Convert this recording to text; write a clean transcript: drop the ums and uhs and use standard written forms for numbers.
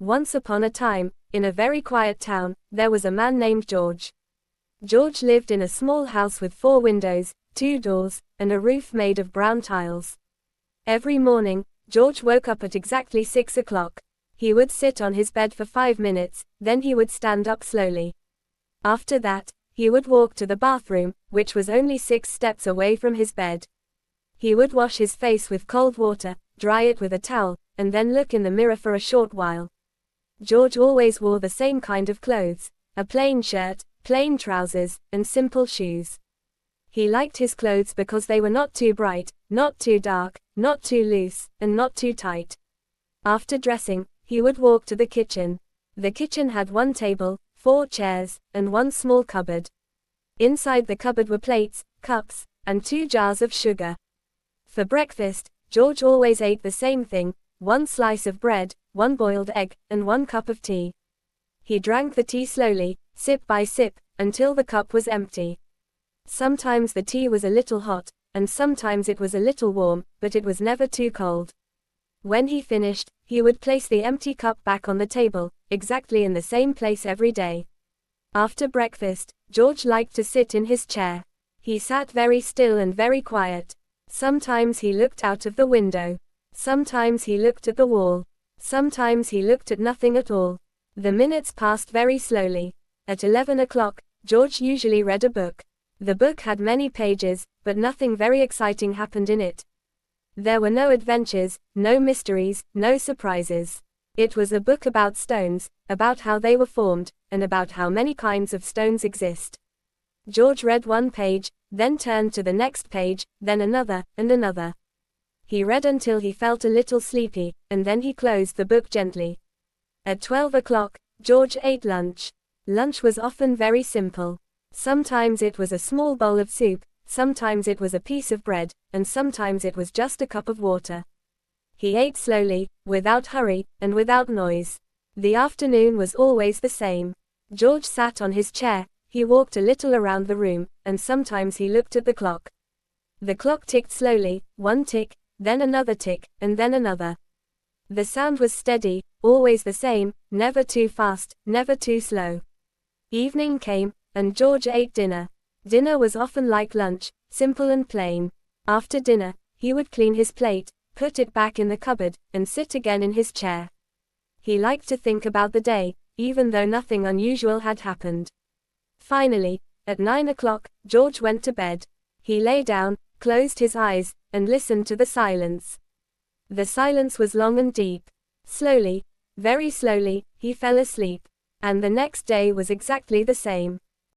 Once upon a time, in a very quiet town, there was a man named George. George lived in a small house with 4 windows, 2 doors, and a roof made of brown tiles. Every morning, George woke up at exactly 6 o'clock. He would sit on his bed for 5 minutes, then he would stand up slowly. After that, he would walk to the bathroom, which was only 6 steps away from his bed. He would wash his face with cold water, dry it with a towel, and then look in the mirror for a short while. George always wore the same kind of clothes, a plain shirt, plain trousers, and simple shoes. He liked his clothes because they were not too bright, not too dark, not too loose, and not too tight. After dressing, he would walk to the kitchen. The kitchen had 1 table, 4 chairs, and 1 small cupboard. Inside the cupboard were plates, cups, and 2 jars of sugar. For breakfast, George always ate the same thing, 1 slice of bread, 1 boiled egg, and 1 cup of tea. He drank the tea slowly, sip by sip, until the cup was empty. Sometimes the tea was a little hot, and sometimes it was a little warm, but it was never too cold. When he finished, he would place the empty cup back on the table, exactly in the same place every day. After breakfast, George liked to sit in his chair. He sat very still and very quiet. Sometimes he looked out of the window. Sometimes he looked at the wall. Sometimes he looked at nothing at all. The minutes passed very slowly. At 11 o'clock, George usually read a book. The book had many pages, but nothing very exciting happened in it. There were no adventures, no mysteries, no surprises. It was a book about stones, about how they were formed, and about how many kinds of stones exist. George read 1 page, then turned to the next page, then another, and another. He read until he felt a little sleepy, and then he closed the book gently. At 12 o'clock, George ate lunch. Lunch was often very simple. Sometimes it was a small bowl of soup, sometimes it was a piece of bread, and sometimes it was just a cup of water. He ate slowly, without hurry, and without noise. The afternoon was always the same. George sat on his chair, he walked a little around the room, and sometimes he looked at the clock. The clock ticked slowly, 1 tick, then another tick, and then another. The sound was steady, always the same, never too fast, never too slow. Evening came, and George ate dinner. Dinner was often like lunch, simple and plain. After dinner, he would clean his plate, put it back in the cupboard, and sit again in his chair. He liked to think about the day, even though nothing unusual had happened. Finally, at 9 o'clock, George went to bed. He lay down, closed his eyes, and listened to the silence. The silence was long and deep. Slowly, very slowly, he fell asleep. And the next day was exactly the same.